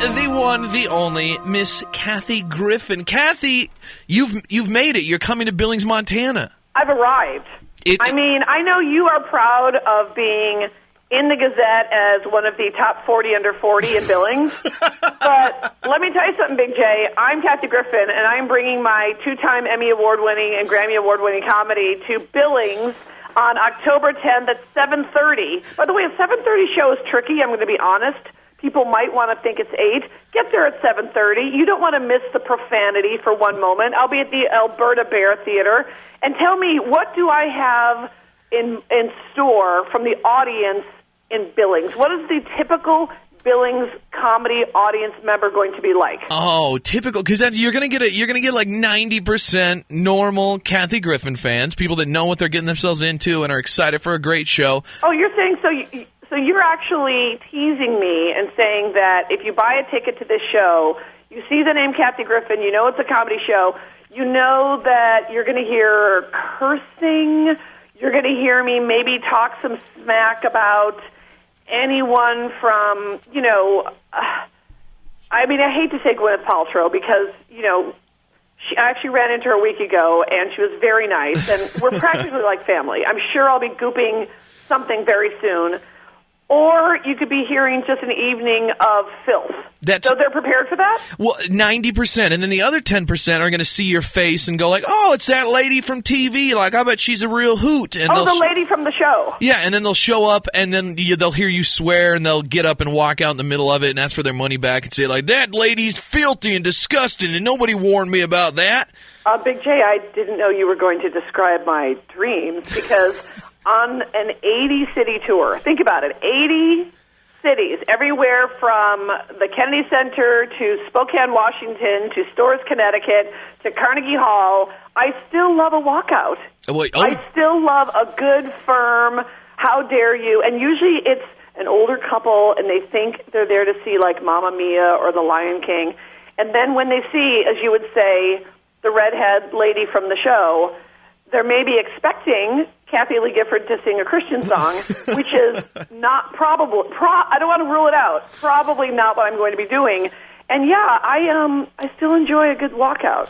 the one, the only, Miss Kathy Griffin. Kathy, you've made it. You're coming to Billings, Montana. I've arrived. I know you are proud of being in the Gazette as one of the top 40 under 40 in Billings. But let me tell you something, Big J. I'm Kathy Griffin, and I'm bringing my 2-time Emmy Award-winning and Grammy Award-winning comedy to Billings on October 10th at 7:30. By the way, a 7:30 show is tricky, I'm going to be honest. People might want to think it's 8. Get there at 7:30. You don't want to miss the profanity for one moment. I'll be at the Alberta Bear Theater. And tell me, what do I have in store from the audience in Billings? What is the typical Billings comedy audience member going to be like? Oh, typical, because you're gonna get like 90% normal Kathy Griffin fans, people that know what they're getting themselves into and are excited for a great show. Oh, you're saying so you're actually teasing me and saying that if you buy a ticket to this show, you see the name Kathy Griffin, you know it's a comedy show, you know that you're going to hear cursing, you're going to hear me maybe talk some smack about anyone from, I hate to say Gwyneth Paltrow because, I actually ran into her a week ago, and she was very nice, and we're practically like family. I'm sure I'll be gooping something very soon. Or you could be hearing just an evening of filth. So they're prepared for that? Well, 90%. And then the other 10% are going to see your face and go like, oh, it's that lady from TV. Like, I bet she's a real hoot. And the lady from the show. Yeah, and then they'll show up, and then they'll hear you swear, and they'll get up and walk out in the middle of it and ask for their money back and say, like, that lady's filthy and disgusting, and nobody warned me about that. Big J, I didn't know you were going to describe my dreams because... on an 80-city tour. Think about it, 80 cities, everywhere from the Kennedy Center to Spokane, Washington, to Storrs, Connecticut, to Carnegie Hall. I still love a walkout. I still love a good, firm, how dare you. And usually it's an older couple, and they think they're there to see, like, Mamma Mia or The Lion King. And then when they see, as you would say, the redhead lady from the show, they're maybe expecting Kathy Lee Gifford to sing a Christian song, which is not probable. I don't want to rule it out. Probably not what I'm going to be doing. And yeah, I still enjoy a good walkout.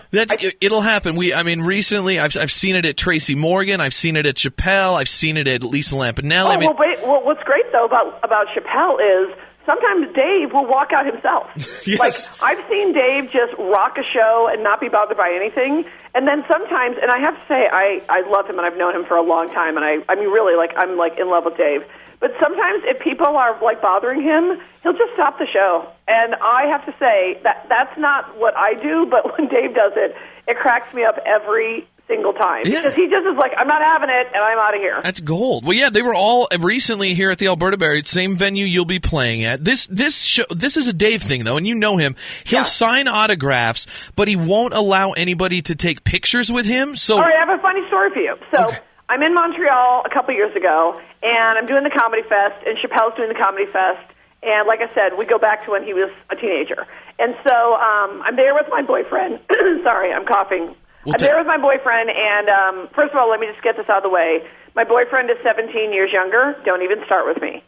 It'll happen. Recently I've seen it at Tracy Morgan. I've seen it at Chappelle. I've seen it at Lisa Lampanelli. What's great though about Chappelle is sometimes Dave will walk out himself. Yes. Like, I've seen Dave just rock a show and not be bothered by anything. And then sometimes, and I have to say, I love him and I've known him for a long time. And I'm in love with Dave. But sometimes if people are, like, bothering him, he'll just stop the show. And I have to say that's not what I do, but when Dave does it, it cracks me up every single time. Yeah. Because he just is like, I'm not having it, and I'm out of here. That's gold. Well, yeah, they were all recently here at the Alberta Bear, same venue you'll be playing at. This show, this is a Dave thing, though, and you know him. He'll sign autographs, but he won't allow anybody to take pictures with him. So, all right, I have a funny story for you. So, okay. I'm in Montreal a couple years ago, and I'm doing the Comedy Fest, and Chappelle's doing the Comedy Fest. And like I said, we go back to when he was a teenager. And so I'm there with my boyfriend. Sorry, I'm coughing. I'm there with my boyfriend, and first of all, let me just get this out of the way. My boyfriend is 17 years younger. Don't even start with me.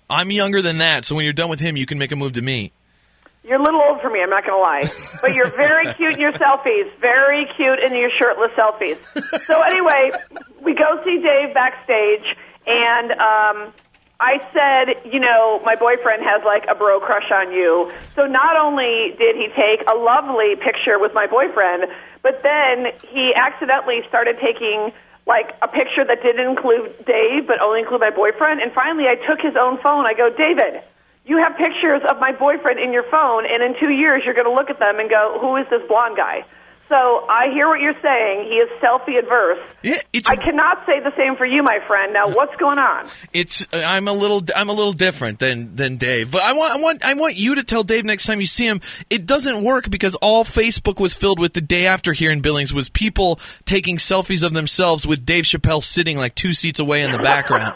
I'm younger than that, so when you're done with him, you can make a move to me. You're a little old for me, I'm not going to lie. But you're very cute in your selfies. Very cute in your shirtless selfies. So anyway, we go see Dave backstage, and I said, my boyfriend has, like, a bro crush on you. So not only did he take a lovely picture with my boyfriend, but then he accidentally started taking, like, a picture that didn't include Dave, but only include my boyfriend. And finally, I took his own phone. I go, David, you have pictures of my boyfriend in your phone, and in 2 years you're going to look at them and go, who is this blonde guy? So I hear what you're saying. He is selfie adverse. Yeah, I cannot say the same for you, my friend. Now, what's going on? I'm a little different than Dave. But I want you to tell Dave next time you see him. It doesn't work because all Facebook was filled with the day after here in Billings was people taking selfies of themselves with Dave Chappelle sitting like 2 seats away in the background.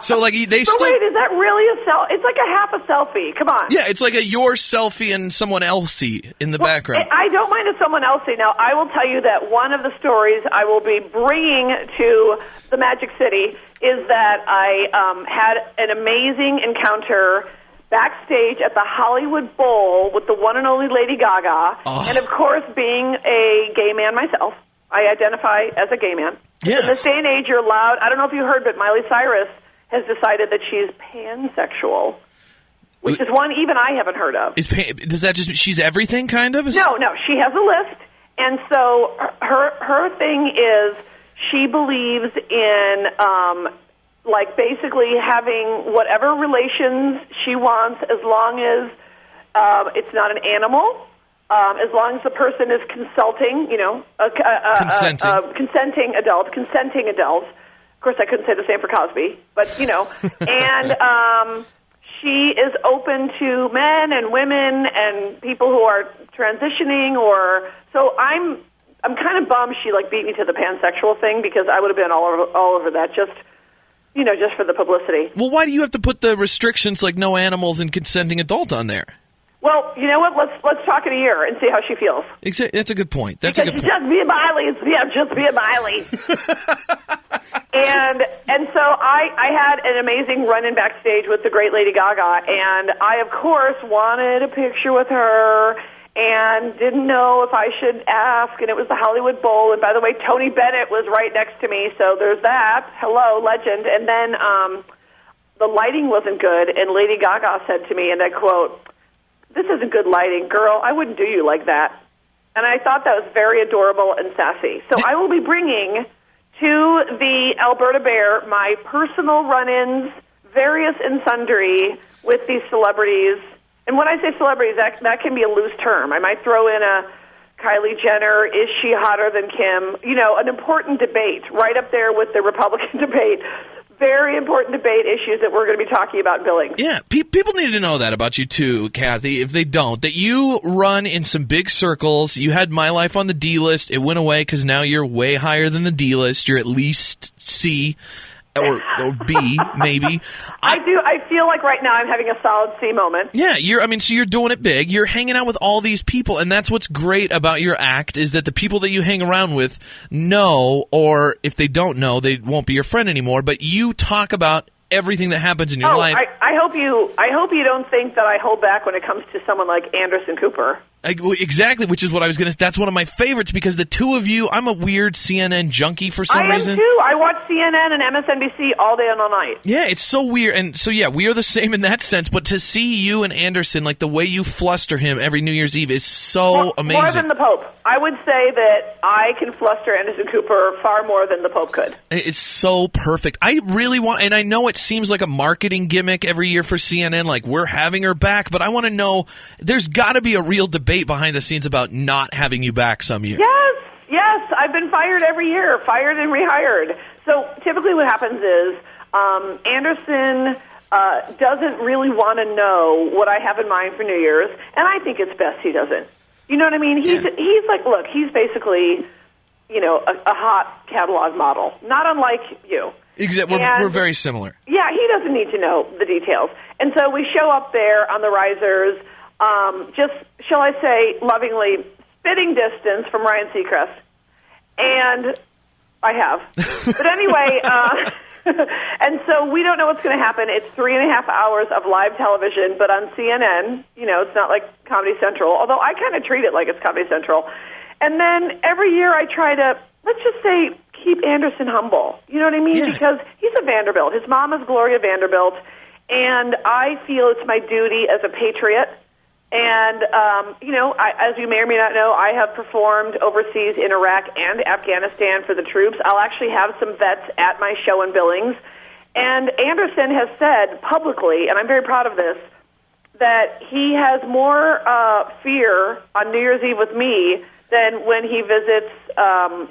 So like wait, is that really a selfie? It's like a half a selfie. Come on. Yeah, it's like your selfie and someone elsey in the background. I don't mind if someone elsey. Now, I will tell you that one of the stories I will be bringing to the Magic City is that I had an amazing encounter backstage at the Hollywood Bowl with the one and only Lady Gaga. Oh. And, of course, being a gay man myself, I identify as a gay man. Yes. In this day and age, you're allowed, I don't know if you heard, but Miley Cyrus has decided that she's pansexual, which is one even I haven't heard of. Does that just she's everything, kind of? No, she has a list. And so her thing is she believes in, like, basically having whatever relations she wants as long as it's not an animal, as long as the person is consulting, consenting adult. Of course, I couldn't say the same for Cosby, but, and she is open to men and women and people who are transitioning so I'm kind of bummed she beat me to the pansexual thing because I would have been all over that just for the publicity. Well, why do you have to put the restrictions like no animals and consenting adult on there? Well, you know what? Let's talk in a year and see how she feels. That's a good point. Just be a Miley. Just be a Miley. And so I had an amazing run-in backstage with the great Lady Gaga, and I, of course, wanted a picture with her and didn't know if I should ask, and it was the Hollywood Bowl. And by the way, Tony Bennett was right next to me, so there's that. Hello, legend. And then the lighting wasn't good, and Lady Gaga said to me, and I quote, "This isn't good lighting, girl. I wouldn't do you like that." And I thought that was very adorable and sassy. So I will be bringing to the Alberta Bear my personal run-ins, various and sundry, with these celebrities. And when I say celebrities, that can be a loose term. I might throw in a Kylie Jenner, is she hotter than Kim? An important debate right up there with the Republican debate. Very important debate issues that we're going to be talking about in Billings. Yeah, people need to know that about you too, Kathy, if they don't. That you run in some big circles. You had My Life on the D list. It went away because now you're way higher than the D list. You're at least C or B, maybe. I feel like right now I'm having a solid C moment. Yeah, so you're doing it big. You're hanging out with all these people, and that's what's great about your act is that the people that you hang around with know, or if they don't know, they won't be your friend anymore, but you talk about everything that happens in your life. I hope you don't think that I hold back when it comes to someone like Anderson Cooper. Exactly, which is what I was going to... That's one of my favorites because the two of you... I'm a weird CNN junkie for some reason. I am too. I watch CNN and MSNBC all day and all night. Yeah, it's so weird. And so, yeah, we are the same in that sense. But to see you and Anderson, like the way you fluster him every New Year's Eve is so amazing. More than the Pope. I would say that I can fluster Anderson Cooper far more than the Pope could. It's so perfect. I really want... And I know it seems like a marketing gimmick every year for CNN, like we're having her back. But I want to know... There's got to be a real debate behind the scenes about not having you back some year. Yes, I've been fired every year, fired and rehired. So typically what happens is Anderson doesn't really want to know what I have in mind for New Year's, and I think it's best he doesn't. You know what I mean? He's like, look, he's basically, a hot catalog model, not unlike you. Exactly. We're very similar. Yeah, he doesn't need to know the details. And so we show up there on the risers, just, shall I say, lovingly, spitting distance from Ryan Seacrest. And I have. But anyway, and so we don't know what's going to happen. It's 3.5 hours of live television, but on CNN, it's not like Comedy Central, although I kind of treat it like it's Comedy Central. And then every year I try to, let's just say, keep Anderson humble. You know what I mean? Yeah. Because he's a Vanderbilt. His mom is Gloria Vanderbilt. And I feel it's my duty as a patriot. And, as you may or may not know, I have performed overseas in Iraq and Afghanistan for the troops. I'll actually have some vets at my show in Billings. And Anderson has said publicly, and I'm very proud of this, that he has more fear on New Year's Eve with me than when he visits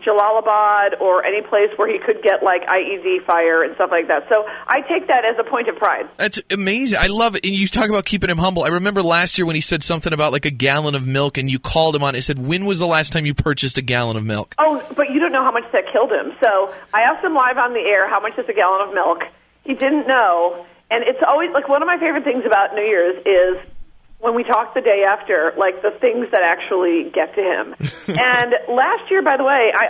Jalalabad or any place where he could get like IED fire and stuff like that. So I take that as a point of pride. That's amazing. I love it. And you talk about keeping him humble. I remember last year when he said something about like a gallon of milk and you called him on it. He said, when was the last time you purchased a gallon of milk? Oh, but you don't know how much that killed him. So I asked him live on the air, how much is a gallon of milk? He didn't know. And it's always like one of my favorite things about New Year's is when we talk the day after, like the things that actually get to him. And last year, by the way, I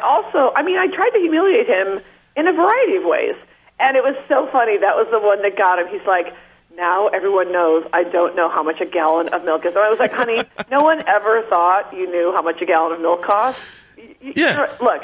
tried to humiliate him in a variety of ways. And it was so funny. That was the one that got him. He's like, now everyone knows I don't know how much a gallon of milk is. And I was like, honey, no one ever thought you knew how much a gallon of milk costs. Look,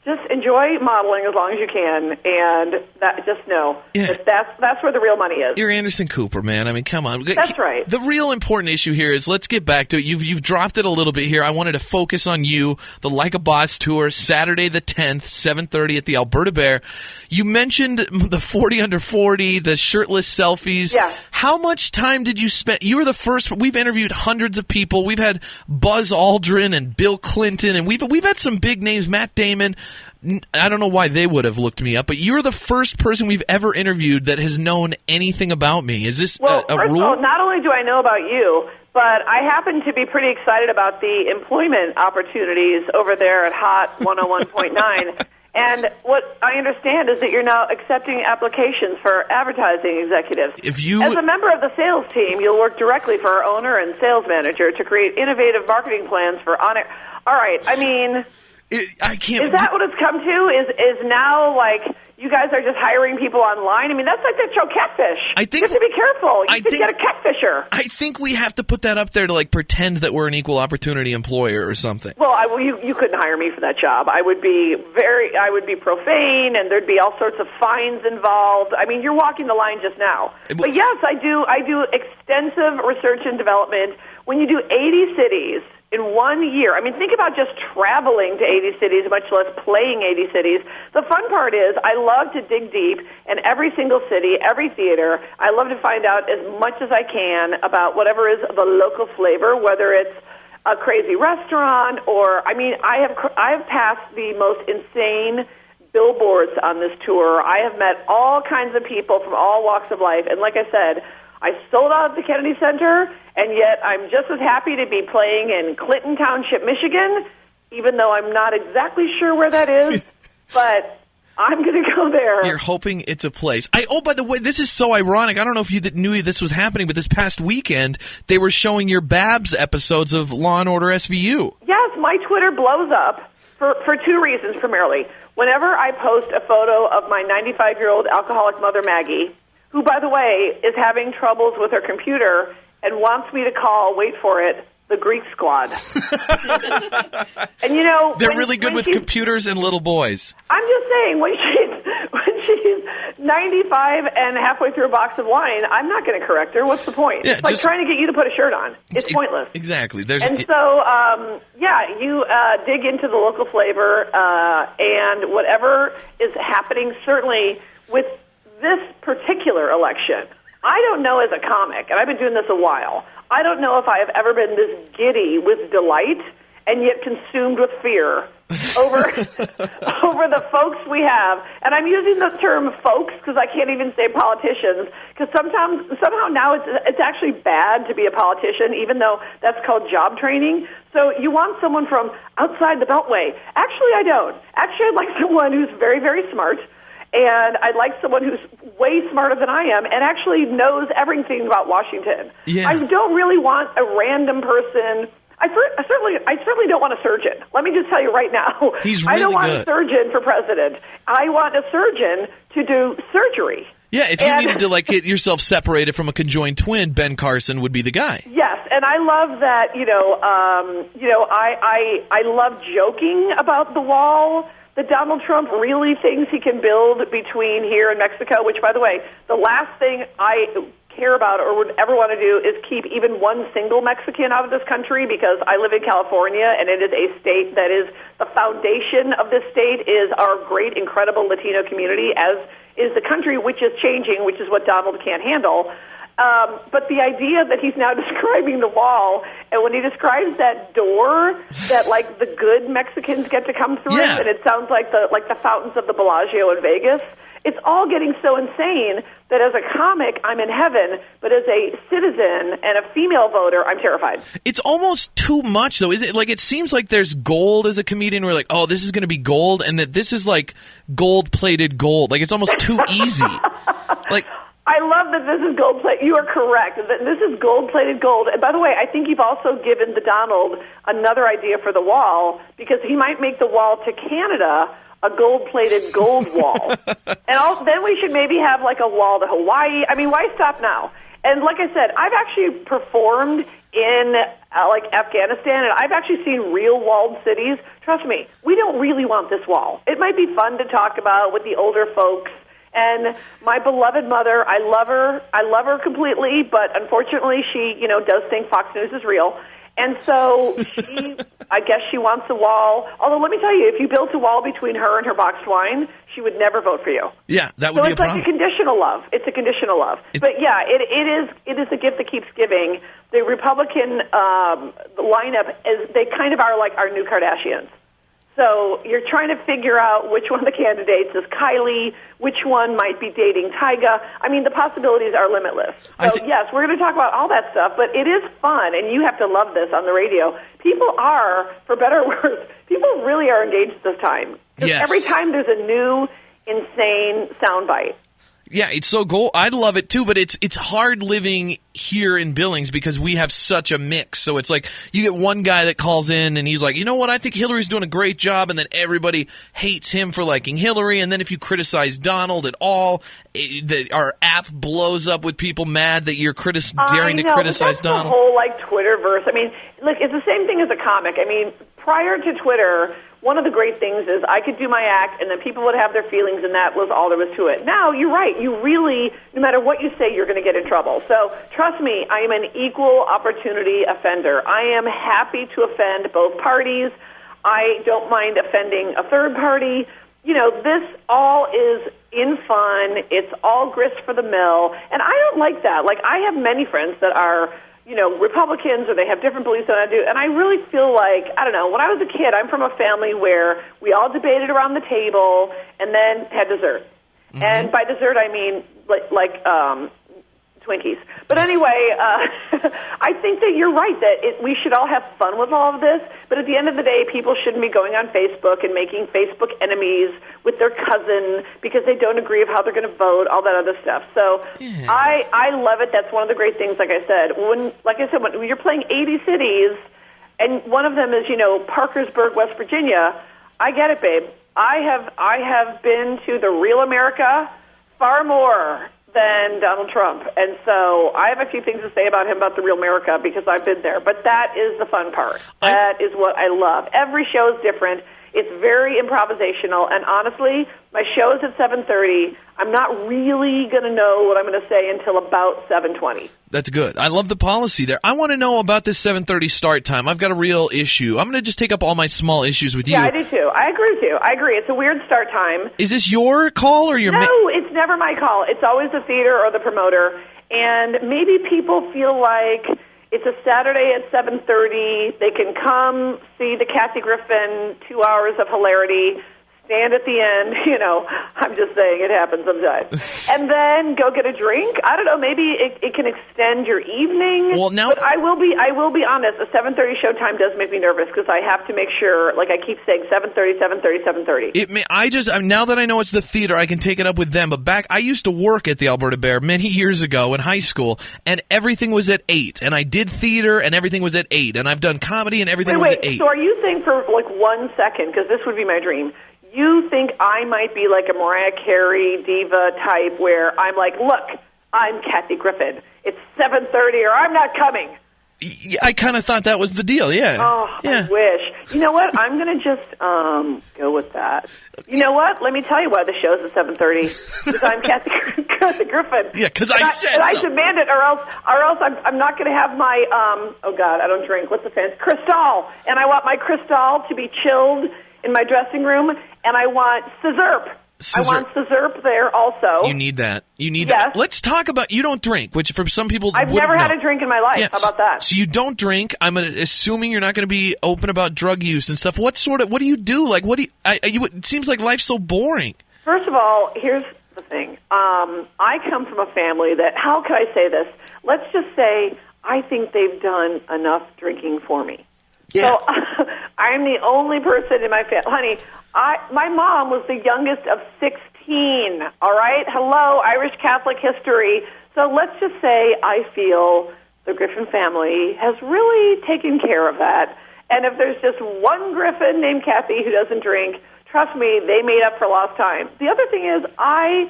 just enjoy modeling as long as you can, and just know that's where the real money is. You're Anderson Cooper, man. I mean, come on. That's right. The real important issue here is, let's get back to it. You've dropped it a little bit here. I wanted to focus on you, the Like a Boss tour, Saturday the 10th, 7:30 at the Alberta Bear. You mentioned the 40 under 40, the shirtless selfies. Yeah. How much time did you spend? You were the first. We've interviewed hundreds of people. We've had Buzz Aldrin and Bill Clinton, and we've had some big names, Matt Damon. I don't know why they would have looked me up, but you're the first person we've ever interviewed that has known anything about me. Is this a first rule? Of all, not only do I know about you, but I happen to be pretty excited about the employment opportunities over there at Hot 101.9. And what I understand is that you're now accepting applications for advertising executives. As a member of the sales team, you'll work directly for our owner and sales manager to create innovative marketing plans for on-air. All right, I mean, I can't. Is that what it's come to? Is now like you guys are just hiring people online? I mean, that's like that show Catfish. You have to be careful. You should get a catfisher. I think we have to put that up there to like pretend that we're an equal opportunity employer or something. Well, you couldn't hire me for that job. I would be profane, and there'd be all sorts of fines involved. I mean, you're walking the line just now. But yes, I do extensive research and development. When you do 80 cities in 1 year, I mean, think about just traveling to 80 cities, much less playing 80 cities. The fun part is I love to dig deep in every single city, every theater. I love to find out as much as I can about whatever is the local flavor, whether it's a crazy restaurant or, I mean, I have passed the most insane billboards on this tour. I have met all kinds of people from all walks of life, and like I said, I sold out at the Kennedy Center, and yet I'm just as happy to be playing in Clinton Township, Michigan, even though I'm not exactly sure where that is, but I'm going to go there. You're hoping it's a place. By the way, this is so ironic. I don't know if you knew this was happening, but this past weekend, they were showing your Babs episodes of Law & Order SVU. Yes, my Twitter blows up for two reasons, primarily. Whenever I post a photo of my 95-year-old alcoholic mother, Maggie, who, by the way, is having troubles with her computer and wants me to call, wait for it, the Greek Squad. And, you know, they're really good with computers and little boys. I'm just saying, when she's 95 and halfway through a box of wine, I'm not going to correct her. What's the point? Yeah, it's like trying to get you to put a shirt on. It's pointless. Exactly. You dig into the local flavor, and whatever is happening, certainly with this particular election, I don't know as a comic, and I've been doing this a while, I don't know if I have ever been this giddy with delight and yet consumed with fear over the folks we have. And I'm using the term folks because I can't even say politicians, because somehow now it's actually bad to be a politician, even though that's called job training. So you want someone from outside the Beltway. Actually, I don't. Actually, I'd like someone who's very, very smart, and I'd like someone who's way smarter than I am and actually knows everything about Washington. Yeah. I don't really want a random person. I certainly don't want a surgeon. Let me just tell you right now. He's really I don't want good. a surgeon for president. I want a surgeon to do surgery. Yeah, if you needed to get yourself separated from a conjoined twin, Ben Carson would be the guy. Yes, and I love that. I love joking about the wall that Donald Trump really thinks he can build between here and Mexico, which, by the way, the last thing I care about or would ever want to do is keep even one single Mexican out of this country, because I live in California, and it is a state that is the foundation of this state is our great, incredible Latino community, as is the country, which is changing, which is what Donald can't handle. But the idea that he's now describing the wall, and when he describes that door that the good Mexicans get to come through, yeah. and it sounds like the fountains of the Bellagio in Vegas, it's all getting so insane that as a comic, I'm in heaven, but as a citizen and a female voter, I'm terrified. It's almost too much, though. Is it? It seems like there's gold as a comedian. We're like, oh, this is going to be gold, and that this is gold-plated gold. It's almost too easy. I love that this is gold-plated. You are correct. This is gold-plated gold. And by the way, I think you've also given the Donald another idea for the wall, because he might make the wall to Canada a gold-plated gold wall. And then we should maybe have like a wall to Hawaii. I mean, why stop now? And like I said, I've actually performed in like Afghanistan, and I've actually seen real walled cities. Trust me, we don't really want this wall. It might be fun to talk about with the older folks. And my beloved mother, I love her completely, but unfortunately she, does think Fox News is real. And so I guess she wants a wall. Although let me tell you, if you built a wall between her and her boxed wine, she would never vote for you. Yeah, that would be a problem. So it's like a conditional love. It's a conditional love. But yeah, it is a gift that keeps giving. The Republican lineup they kind of are like our new Kardashians. So you're trying to figure out which one of the candidates is Kylie, which one might be dating Tyga. I mean, the possibilities are limitless. So, yes, we're going to talk about all that stuff, but it is fun, and you have to love this on the radio. People are, for better or worse, people really are engaged this time. Yes. Every time there's a new, insane soundbite. Yeah, it's so cool. I love it too, but it's hard living here in Billings because we have such a mix. So it's like you get one guy that calls in and he's like, you know what, I think Hillary's doing a great job, and then everybody hates him for liking Hillary. And then if you criticize Donald at all, our app blows up with people mad that you're daring to criticize Donald. The whole Twitterverse. I mean, look, it's the same thing as a comic. I mean, prior to Twitter, one of the great things is I could do my act, and then people would have their feelings, and that was all there was to it. Now, you're right. You really, no matter what you say, you're going to get in trouble. So, trust me, I am an equal opportunity offender. I am happy to offend both parties. I don't mind offending a third party. This all is in fun. It's all grist for the mill, and I don't like that. Like, I have many friends that are Republicans, or they have different beliefs than I do. And I really feel like, I don't know, when I was a kid, I'm from a family where we all debated around the table and then had dessert. Mm-hmm. And by dessert, I mean like Twinkies. But anyway, I think that you're right, that we should all have fun with all of this. But at the end of the day, people shouldn't be going on Facebook and making Facebook enemies with their cousin because they don't agree of how they're going to vote, all that other stuff. So yeah. I love it. That's one of the great things, like I said. When you're playing 80 cities, and one of them is, Parkersburg, West Virginia, I get it, babe. I have been to the real America far more than Donald Trump. And so I have a few things to say about him, about the real America, because I've been there. But that is the fun part. That is what I love. Every show is different. It's very improvisational. And honestly, my show is at 7:30. I'm not really going to know what I'm going to say until about 7:20. That's good. I love the policy there. I want to know about this 7:30 start time. I've got a real issue. I'm going to just take up all my small issues with you. Yeah, I do too. I agree with you. I agree. It's a weird start time. Is this your call or your... No, it's never my call. It's always the theater or the promoter. And maybe people feel like it's a Saturday at 7:30. They can come see the Kathy Griffin 2 hours of hilarity, stand at the end, I'm just saying it happens sometimes. And then go get a drink. I don't know, maybe it can extend your evening. Well, now, but I will be honest, a 7:30 showtime does make me nervous because I have to make sure, like I keep saying, 7:30, 7:30, 7:30. Now that I know it's the theater, I can take it up with them. But I used to work at the Alberta Bear many years ago in high school, and everything was at 8. And I did theater, and everything was at 8. And I've done comedy, and everything was at 8. So are you saying for 1 second, because this would be my dream, you think I might be like a Mariah Carey diva type where I'm like, look, I'm Kathy Griffin. It's 7:30 or I'm not coming. I kind of thought that was the deal, yeah. Oh, yeah. I wish. You know what? I'm going to just go with that. You know what? Let me tell you why the show's at 7:30. Because I'm Kathy Griffin. Yeah, because I said so. I demand it, or else I'm not going to have my, oh, God, I don't drink. What's the fancy? Cristal. And I want my Cristal to be chilled in my dressing room, and I want Scissorp. I want Scissorp there also. You need that. That. Let's talk about, you don't drink, which for some people I've never had a drink in my life. Yes. How about that? So you don't drink. I'm assuming you're not going to be open about drug use and stuff. What do you do? Like, it seems like life's so boring. First of all, here's the thing. I come from a family that, how can I say this? Let's just say I think they've done enough drinking for me. Yeah. So I'm the only person in my family. Honey, my mom was the youngest of 16, all right? Hello, Irish Catholic history. So let's just say I feel the Griffin family has really taken care of that. And if there's just one Griffin named Kathy who doesn't drink, trust me, they made up for lost time. The other thing is, I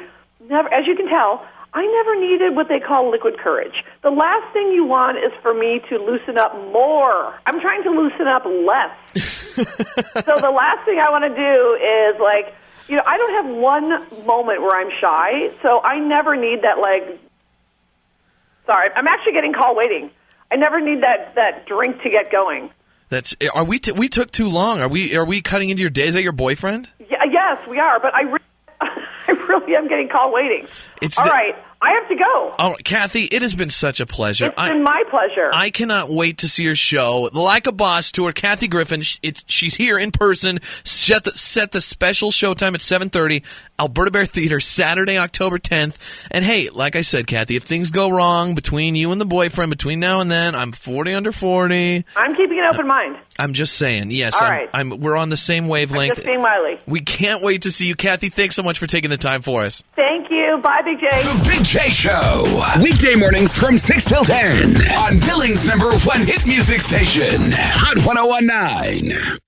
never, as you can tell, I never needed what they call liquid courage. The last thing you want is for me to loosen up more. I'm trying to loosen up less. So the last thing I want to do is, like, you know, I don't have one moment where I'm shy, so I never need that, like, sorry, I'm actually getting call waiting. I never need that drink to get going. We took too long. Are we cutting into your day? Is that your boyfriend? Yeah, yes, we are, but I really am getting call waiting. All right, I have to go. Oh, Kathy, it has been such a pleasure. It's been my pleasure. I cannot wait to see your show, the Like a Boss Tour. Kathy Griffin, she's here in person. Set the special showtime at 7:30, Alberta Bear Theater, Saturday, October 10th. And hey, like I said, Kathy, if things go wrong between you and the boyfriend between now and then, I'm 40 under 40. I'm keeping an open mind. I'm just saying, yes. All right. We're on the same wavelength. I'm just being Miley. We can't wait to see you, Kathy. Thanks so much for taking the time for us. Thank you. Bye, Big J. The Big J Show. Weekday mornings from 6 till 10 on Billings' #1 hit music station, Hot 101.9.